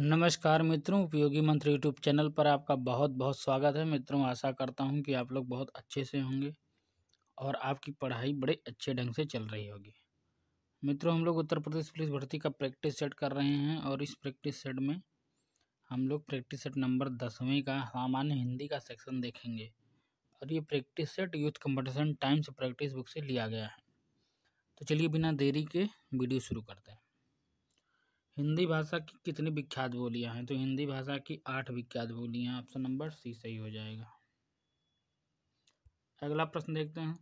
नमस्कार मित्रों, उपयोगी मंत्र यूट्यूब चैनल पर आपका बहुत बहुत स्वागत है। मित्रों, आशा करता हूं कि आप लोग बहुत अच्छे से होंगे और आपकी पढ़ाई बड़े अच्छे ढंग से चल रही होगी। मित्रों, हम लोग उत्तर प्रदेश पुलिस भर्ती का प्रैक्टिस सेट कर रहे हैं और इस प्रैक्टिस सेट में हम लोग प्रैक्टिस सेट नंबर 10वें का सामान्य हिंदी का सेक्शन देखेंगे। और ये practice set youth competition times practice book से लिया गया है। तो चलिए बिना देरी के वीडियो शुरू करते हैं। हिंदी भाषा की कितनी विख्यात बोलियां हैं? तो हिंदी भाषा की 8 विख्यात बोलियां। ऑप्शन नंबर सी सही हो जाएगा। अगला प्रश्न देखते हैं,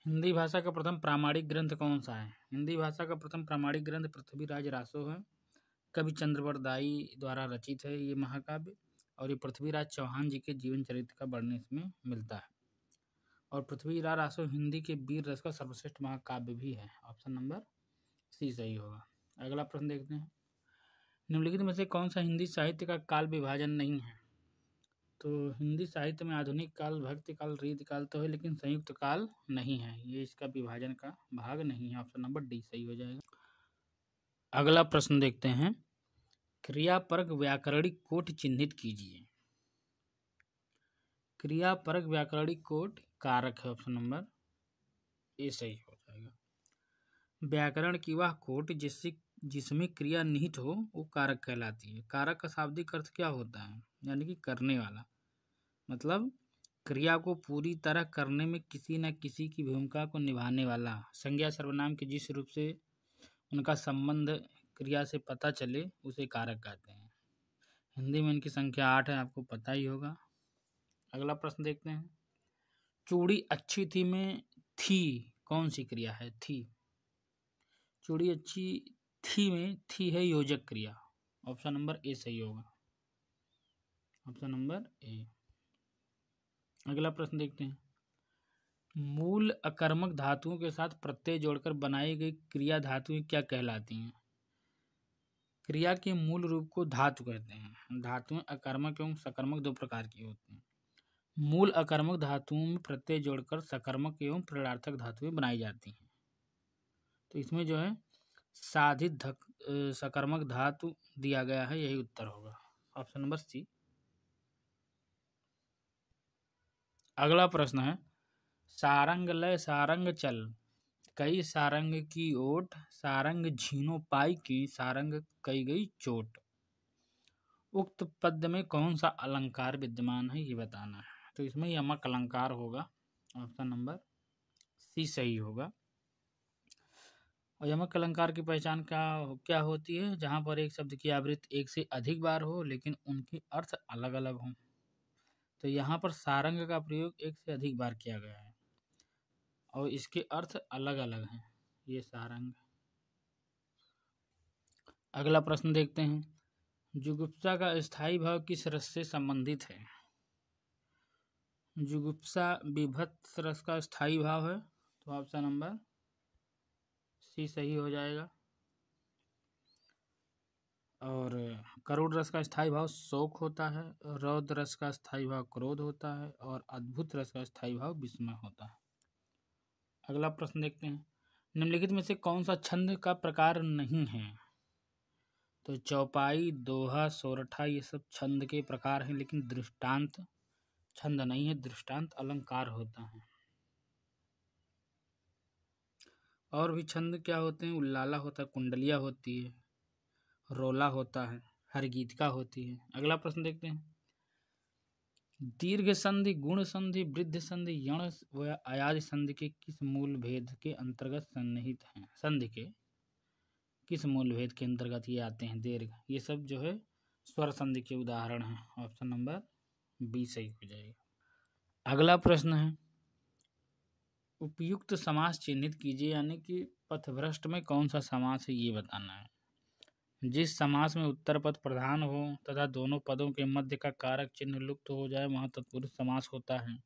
हिंदी भाषा का प्रथम प्रामाणिक ग्रंथ कौन सा है? हिंदी भाषा का प्रथम प्रामाणिक ग्रंथ पृथ्वीराज रासो है। कवि चंद्रवरदाई दाई द्वारा रचित है ये महाकाव्य, और ये पृथ्वीराज चौहान जी के जीवन चरित्र का वर्णन इसमें मिलता है। और पृथ्वीराज रासो हिंदी के वीर रस का सर्वश्रेष्ठ महाकाव्य भी है। ऑप्शन नंबर सी सही होगा। अगला प्रश्न देखते हैं, निम्नलिखित में से कौन सा हिंदी साहित्य का काल विभाजन नहीं है? तो हिंदी साहित्य में आधुनिक काल, भक्ति काल, रीत काल तो है, लेकिन संयुक्त काल नहीं है। ये इसका विभाजन का भाग नहीं है। ऑप्शन नंबर डी सही हो जाएगा। अगला प्रश्न देखते हैं, क्रियापरक व्याकरणिक कोटि चिन्हित कीजिए। क्रियापरक व्याकरणिक कोटि कारक है। ऑप्शन नंबर ए सही हो जाएगा। व्याकरण की वह कोटि जिसमें क्रिया निहित हो वो कारक कहलाती है। कारक का शाब्दिक अर्थ क्या होता है? यानी कि करने वाला, मतलब क्रिया को पूरी तरह करने में किसी न किसी की भूमिका को निभाने वाला। संज्ञा सर्वनाम के जिस रूप से उनका संबंध क्रिया से पता चले उसे कारक कहते हैं। हिंदी में इनकी संख्या 8 है, आपको पता ही होगा। अगला प्रश्न देखते हैं, चूड़ी अच्छी थी में थी कौन सी क्रिया है? थी। चूड़ी अच्छी थी में थी है योजक क्रिया। ऑप्शन नंबर ए सही होगा। Option number A. अगला प्रश्न देखते हैं, मूल अकर्मक धातुओं के साथ प्रत्यय जोड़कर बनाई गई क्रिया धातुएं क्या कहलाती हैं? क्रिया के मूल रूप को धातु कहते हैं। धातुएं अकर्मक एवं सकर्मक दो प्रकार की होती हैं। मूल अकर्मक धातुओं में प्रत्यय जोड़कर सकर्मक एवं प्रेरणार्थक धातुएं बनाई जाती हैं। तो इसमें जो है साधित सकर्मक धातु दिया गया है, यही उत्तर होगा। Option number C. अगला प्रश्न है, सारंग लय सारंग चल कई सारंग की ओट, सारंग झीनो पाई की सारंग कई गई चोट। उक्त पद में कौन सा अलंकार विद्यमान है ये बताना है। तो इसमें यमक अलंकार होगा। ऑप्शन नंबर सी सही होगा। और यमक अलंकार की पहचान क्या होती है? जहाँ पर एक शब्द की आवृत्ति एक से अधिक बार हो लेकिन उनके अर्थ अलग अलग हों। तो यहाँ पर सारंग का प्रयोग एक से अधिक बार किया गया है और इसके अर्थ अलग अलग हैं। ये सारंग। अगला प्रश्न देखते हैं, जुगुप्सा का स्थायी भाव किस रस से संबंधित है? जुगुप्सा विभत्स रस का स्थायी भाव है। तो ऑप्शन नंबर सी सही हो जाएगा। और करुण रस का स्थायी भाव शोक होता है, रौद्र रस का स्थायी भाव क्रोध होता है और अद्भुत रस का स्थायी भाव विस्मय होता है। अगला प्रश्न देखते हैं, निम्नलिखित में से कौन सा छंद का प्रकार नहीं है? तो चौपाई, दोहा, सोरठा ये सब छंद के प्रकार हैं, लेकिन दृष्टांत छंद नहीं है, दृष्टांत अलंकार होता है। और भी छंद क्या होते हैं? उल्लाला होता है, कुंडलिया होती है, रोला होता है, हरगीतिका होती है। अगला प्रश्न देखते हैं, दीर्घ संधि, गुण संधि, वृद्ध संधि, यण व अयाज संधि के किस मूल भेद के अंतर्गत सन्निहित हैं? संधि के किस मूल भेद के अंतर्गत ये आते हैं? दीर्घ, ये सब जो है स्वर संधि के उदाहरण हैं। ऑप्शन नंबर बी सही हो जाएगा। अगला प्रश्न है, उपयुक्त समास चिन्हित कीजिए, यानी कि पथभ्रष्ट में कौन सा समास है ये बताना है। जिस समास में उत्तर पद प्रधान हो तथा दोनों पदों के मध्य का कारक चिन्ह लुप्त हो जाए वहाँ तत्पुरुष समास होता है।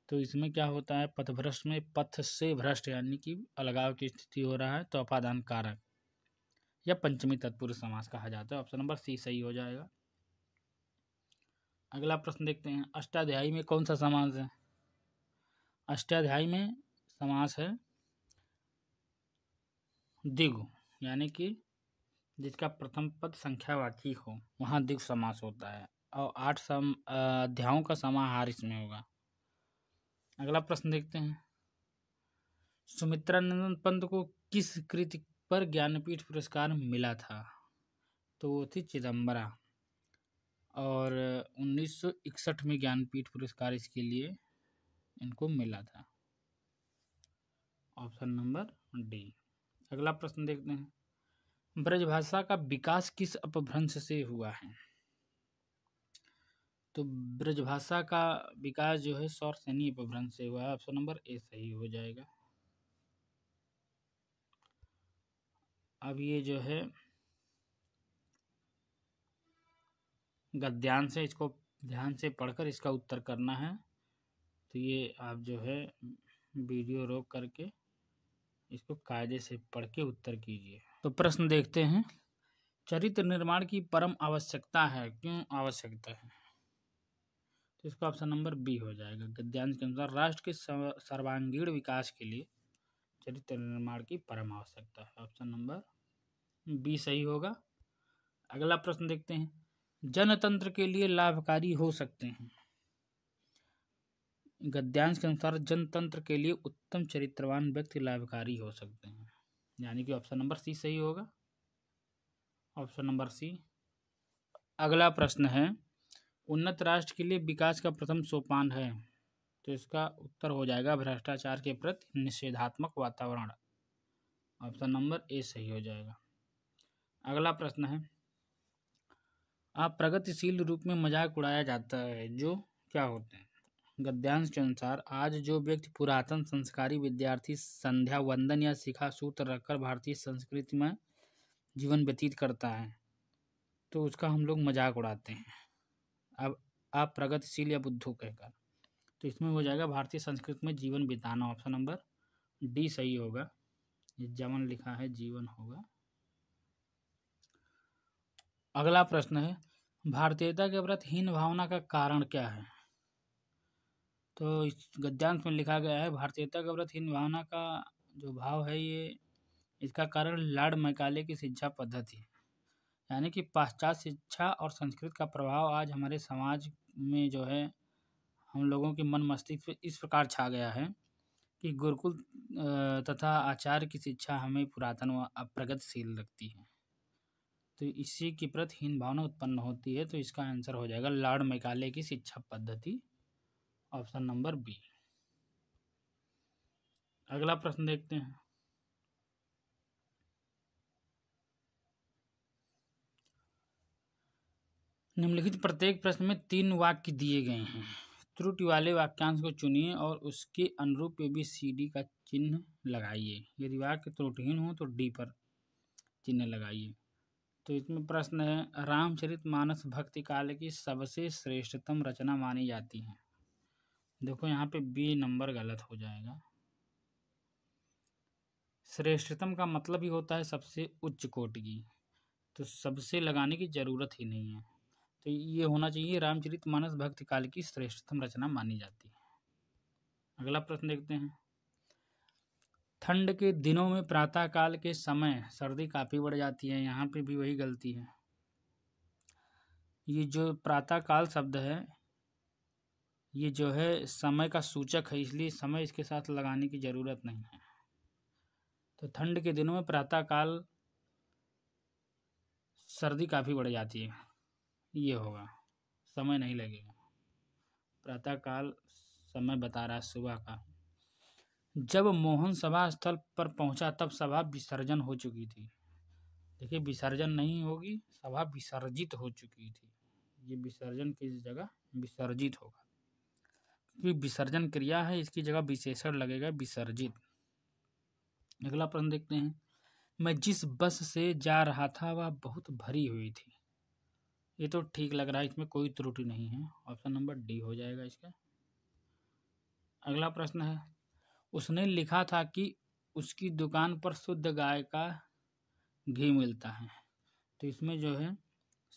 तो इसमें क्या होता है? पथभ्रष्ट में पथ से भ्रष्ट यानी कि अलगाव की स्थिति हो रहा है तो अपादान कारक या पंचमी तत्पुरुष समास कहा जाता है। ऑप्शन नंबर सी सही हो जाएगा। अगला प्रश्न देखते हैं, अष्टाध्यायी में कौन सा समास है? अष्टाध्यायी में समास है द्विगु, यानी कि जिसका प्रथम पद संख्यावाची हो वहाँ द्विगु समास होता है, और 8 अध्यायों का समाहार इसमें होगा। अगला प्रश्न देखते हैं, सुमित्रानंद पंत को किस कृति पर ज्ञानपीठ पुरस्कार मिला था? तो वो थी चिदम्बरा, और 1961 में ज्ञानपीठ पुरस्कार इसके लिए इनको मिला था। Option number D. अगला प्रश्न देखते हैं, ब्रजभाषा का विकास किस अपभ्रंश से हुआ है? तो ब्रजभाषा का विकास जो है सौरसेनी अपभ्रंश से हुआ है। ऑप्शन नंबर ए सही हो जाएगा। अब ये जो है गद्यांश है, इसको ध्यान से पढ़कर इसका उत्तर करना है। तो ये आप जो है वीडियो रोक करके इसको कायदे से पढ़ के उत्तर कीजिए। तो प्रश्न देखते हैं, चरित्र निर्माण की परम आवश्यकता है, क्यों आवश्यकता है? तो इसका ऑप्शन नंबर बी हो जाएगा। गद्यांश के अनुसार राष्ट्र के सर्वांगीण विकास के लिए चरित्र निर्माण की परम आवश्यकता है। ऑप्शन नंबर बी सही होगा। अगला प्रश्न देखते हैं, जनतंत्र के लिए लाभकारी हो सकते हैं। गद्यांश के अनुसार जनतंत्र के लिए उत्तम चरित्रवान व्यक्ति लाभकारी हो सकते हैं, यानी कि ऑप्शन नंबर सी सही होगा। Option number C. अगला प्रश्न है, उन्नत राष्ट्र के लिए विकास का प्रथम सोपान है, तो इसका उत्तर हो जाएगा भ्रष्टाचार के प्रति निषेधात्मक वातावरण। ऑप्शन नंबर ए सही हो जाएगा। अगला प्रश्न है, आप प्रगतिशील रूप में मजाक उड़ाया जाता है, जो क्या होते हैं? गद्यांश के अनुसार आज जो व्यक्ति पुरातन संस्कारी विद्यार्थी संध्या वंदन या शिखा सूत्र रखकर भारतीय संस्कृति में जीवन व्यतीत करता है, तो उसका हम लोग मजाक उड़ाते हैं। अब आप प्रगतिशील या बुद्धू कहकर, तो इसमें हो जाएगा भारतीय संस्कृति में जीवन बिताना। ऑप्शन नंबर डी सही होगा। ये जवन लिखा है जीवन होगा। अगला प्रश्न है, भारतीयता के प्रति हीन भावना का कारण क्या है? तो इस गद्यांश में लिखा गया है, भारतीयता के प्रति हीन भावना का जो भाव है ये इसका कारण लॉर्ड मैकाले की शिक्षा पद्धति, यानी कि पाश्चात्य शिक्षा और संस्कृत का प्रभाव आज हमारे समाज में जो है हम लोगों के मन मस्तिष्क पे इस प्रकार छा गया है कि गुरुकुल तथा आचार्य की शिक्षा हमें पुरातन व अप्रगतिशील लगती है, तो इसी के प्रति हीन भावना उत्पन्न होती है। तो इसका आंसर हो जाएगा लॉर्ड मैकाले की शिक्षा पद्धति। Option number B. अगला प्रश्न देखते हैं, निम्नलिखित प्रत्येक प्रश्न में 3 वाक्य दिए गए हैं, त्रुटि वाले वाक्यांश को चुनिए और उसके अनुरूप ABCD का चिन्ह लगाइए। यदि वाक्य त्रुटिहीन हो तो डी पर चिन्ह लगाइए। तो इसमें प्रश्न है, रामचरितमानस भक्ति काल की सबसे श्रेष्ठतम रचना मानी जाती है। देखो यहाँ पे बी नंबर गलत हो जाएगा। श्रेष्ठतम का मतलब ही होता है सबसे उच्च कोटि की, तो सबसे लगाने की जरूरत ही नहीं है। तो ये होना चाहिए, रामचरितमानस भक्ति काल की श्रेष्ठतम रचना मानी जाती है। अगला प्रश्न देखते हैं, ठंड के दिनों में प्रातः काल के समय सर्दी काफ़ी बढ़ जाती है। यहाँ पे भी वही गलती है। ये जो प्रातः काल शब्द है ये जो है समय का सूचक है, इसलिए समय इसके साथ लगाने की ज़रूरत नहीं है। तो ठंड के दिनों में प्रातः काल सर्दी काफ़ी बढ़ जाती है, ये होगा, समय नहीं लगेगा। प्रातः काल समय बता रहा है सुबह का। जब मोहन सभा स्थल पर पहुंचा तब सभा विसर्जन हो चुकी थी। देखिए विसर्जन नहीं होगी, सभा विसर्जित हो चुकी थी। ये विसर्जन की जगह विसर्जित होगा, क्योंकि विसर्जन क्रिया है, इसकी जगह विशेषण लगेगा विसर्जित। अगला प्रश्न देखते हैं, मैं जिस बस से जा रहा था वह बहुत भरी हुई थी। ये तो ठीक लग रहा है, इसमें कोई त्रुटि नहीं है। ऑप्शन नंबर डी हो जाएगा इसका। अगला प्रश्न है, उसने लिखा था कि उसकी दुकान पर शुद्ध गाय का घी मिलता है। तो इसमें जो है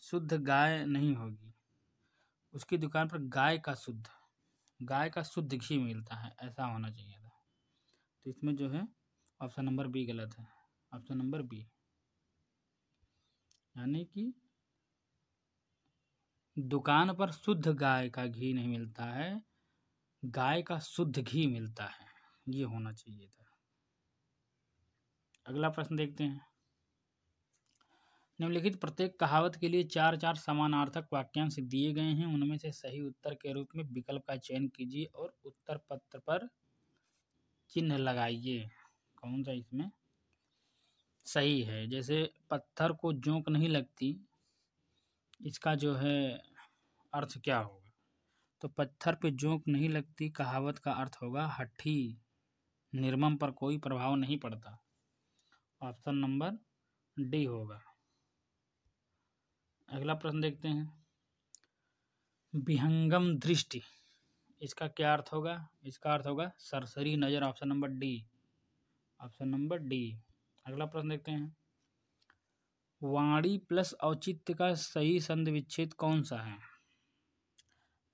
शुद्ध गाय नहीं होगी, उसकी दुकान पर गाय का शुद्ध घी मिलता है, ऐसा होना चाहिए था। तो इसमें जो है ऑप्शन नंबर बी गलत है। Option number B. यानी कि दुकान पर शुद्ध गाय का घी नहीं मिलता है, गाय का शुद्ध घी मिलता है, ये होना चाहिए था। अगला प्रश्न देखते हैं। निम्नलिखित प्रत्येक कहावत के लिए 4 समानार्थक वाक्यांश दिए गए हैं, उनमें से सही उत्तर के रूप में विकल्प का चयन कीजिए और उत्तर पत्र पर चिन्ह लगाइए। कौन सा इसमें सही है? जैसे पत्थर को जोंक नहीं लगती, इसका जो है अर्थ क्या होगा? तो पत्थर पे जोंक नहीं लगती कहावत का अर्थ होगा हठी, निर्मम पर कोई प्रभाव नहीं पड़ता। ऑप्शन नंबर डी होगा। अगला प्रश्न देखते हैं। विहंगम दृष्टि, इसका क्या अर्थ होगा? इसका अर्थ होगा सरसरी नजर। Option number D. Option number D. अगला प्रश्न देखते हैं। वाणी प्लस औचित्य का सही संधि विच्छेद कौन सा है?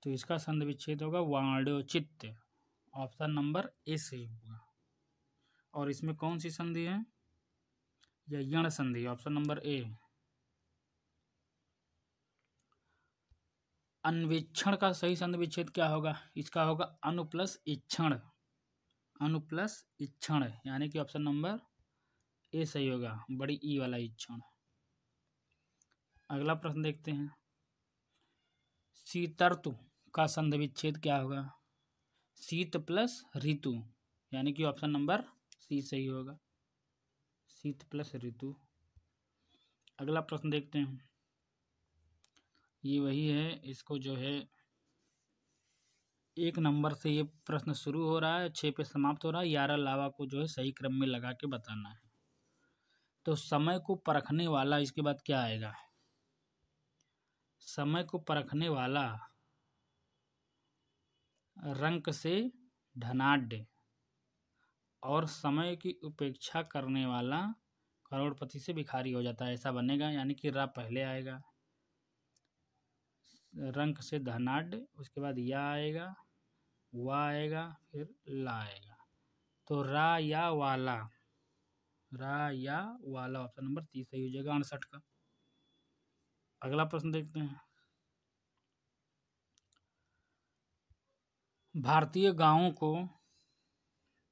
तो इसका संधि विच्छेद होगा वाण्योचित्य। ऑप्शन नंबर ए सही होगा। और इसमें कौन सी संधि है? या यण संधि। Option number A. अन्वेक्षण का सही संधि विच्छेद क्या होगा? इसका होगा अनु प्लस इक्षण। अनु प्लस इक्षण, यानी कि ऑप्शन नंबर ए सही होगा, बड़ी ई वाला इक्षण। अगला प्रश्न देखते हैं। शीतर्तु का संधि विच्छेद क्या होगा? शीत प्लस ऋतु, यानी कि ऑप्शन नंबर सी सही होगा, शीत प्लस ऋतु। अगला प्रश्न देखते हैं। ये वही है, इसको जो है 1 नंबर से ये प्रश्न शुरू हो रहा है, 6 पे समाप्त हो रहा है। 11 लावा को जो है सही क्रम में लगा के बताना है। तो समय को परखने वाला, इसके बाद क्या आएगा? समय को परखने वाला रंक से धनाढ्य और समय की उपेक्षा करने वाला करोड़पति से भिखारी हो जाता है, ऐसा बनेगा। यानी कि रा पहले आएगा, रंक से धनाढ्य, उसके बाद या आएगा, वा आएगा, फिर ला आएगा। तो रा या वाला, रा या वाला ऑप्शन नंबर 30 सही हो जाएगा 68 का। अगला प्रश्न देखते हैं। भारतीय गांवों को,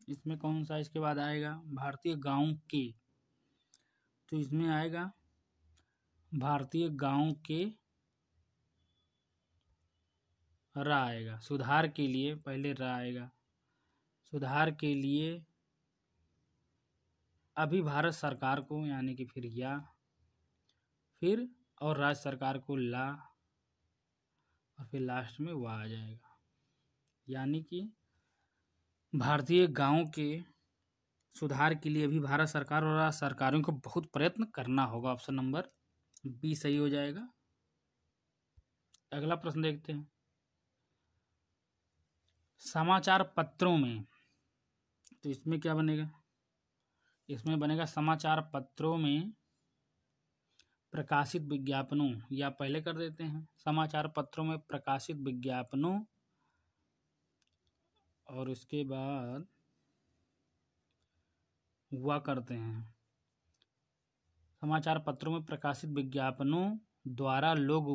इसमें कौन सा इसके बाद आएगा? भारतीय गांव के, तो इसमें आएगा भारतीय गांव के, रा आएगा। सुधार के लिए पहले रा आएगा, सुधार के लिए अभी भारत सरकार को, यानी कि फिर या, फिर और राज्य सरकार को ला, और फिर लास्ट में वा आ जाएगा। यानी कि भारतीय गांव के सुधार के लिए भी भारत सरकार और राज्य सरकारों को बहुत प्रयत्न करना होगा। ऑप्शन नंबर बी सही हो जाएगा। अगला प्रश्न देखते हैं। समाचार पत्रों में, तो इसमें क्या बनेगा? इसमें बनेगा समाचार पत्रों में प्रकाशित विज्ञापनों, या पहले कर देते हैं समाचार पत्रों में प्रकाशित विज्ञापनों, और उसके बाद हुआ करते हैं। समाचार पत्रों में प्रकाशित विज्ञापनों द्वारा लोग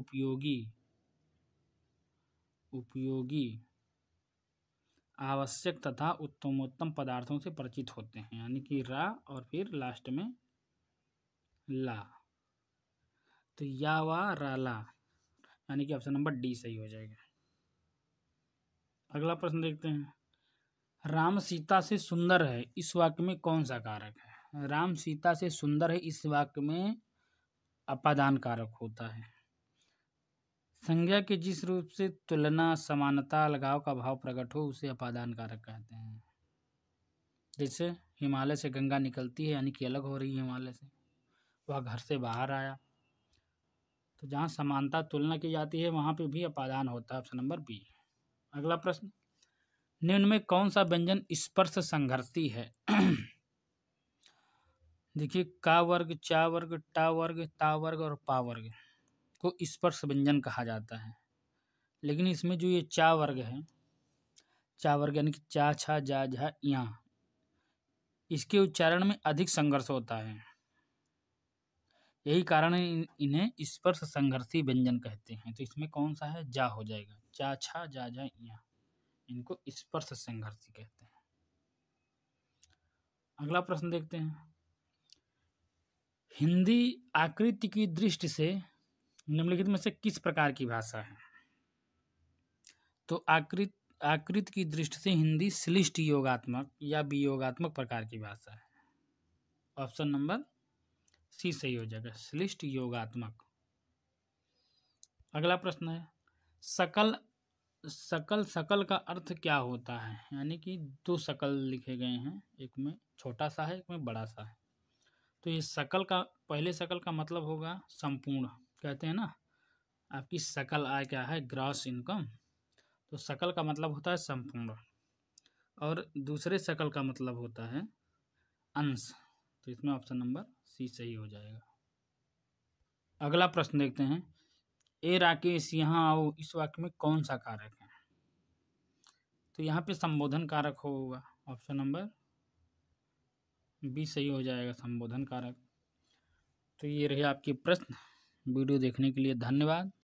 उपयोगी आवश्यक तथा उत्तमोत्तम पदार्थों से परिचित होते हैं। यानी कि रा और फिर लास्ट में ला, तो या वा रा ला, यानी कि ऑप्शन नंबर डी सही हो जाएगा। अगला प्रश्न देखते हैं। राम सीता से सुंदर है, इस वाक्य में कौन सा कारक है? राम सीता से सुंदर है, इस वाक्य में अपादान कारक होता है। संज्ञा के जिस रूप से तुलना, समानता, लगाव का भाव प्रकट हो उसे अपादान कारक कहते हैं। जैसे हिमालय से गंगा निकलती है, यानी कि अलग हो रही है हिमालय से, वह घर से बाहर आया, तो जहाँ समानता तुलना की जाती है वहाँ पे भी अपादान होता है। Option number B. अगला प्रश्न। निम्न में कौन सा व्यंजन स्पर्श संघर्षी है? देखिए, का वर्ग, चा वर्ग, टा वर्ग, ता वर्ग और पा वर्ग को स्पर्श व्यंजन कहा जाता है। लेकिन इसमें जो ये चा वर्ग है, चा वर्ग यानी कि चा, छा, जा, झा, या, इसके उच्चारण में अधिक संघर्ष होता है। यही कारण है इन्हें स्पर्श संघर्षी व्यंजन कहते हैं। तो इसमें कौन सा है? जा हो जाएगा। चा, छा, जा, या, इनको स्पर्श संघर्षी कहते हैं। अगला प्रश्न देखते हैं। हिंदी आकृति की दृष्टि से निम्नलिखित में से किस प्रकार की भाषा है? तो आकृति की दृष्टि से हिंदी श्लिष्ट योगात्मक या वियोगात्मक प्रकार की भाषा है। ऑप्शन नंबर सी सही हो जाएगा, श्लिष्ट योगात्मक। अगला प्रश्न है, सकल का अर्थ क्या होता है? यानी कि दो सकल लिखे गए हैं, एक में छोटा सा है, एक में बड़ा सा है। तो ये सकल का, पहले सकल का मतलब होगा संपूर्ण, कहते हैं ना आपकी सकल आय क्या है? Gross income. तो सकल का मतलब होता है संपूर्ण, और दूसरे सकल का मतलब होता है अंश। तो इसमें ऑप्शन नंबर सी सही हो जाएगा। अगला प्रश्न देखते हैं, ए राकेश यहाँ आओ, इस वाक्य में कौन सा कारक है? तो यहाँ पे संबोधन कारक होगा। ऑप्शन नंबर बी सही हो जाएगा, संबोधन कारक। तो ये रहे आपके प्रश्न। वीडियो देखने के लिए धन्यवाद।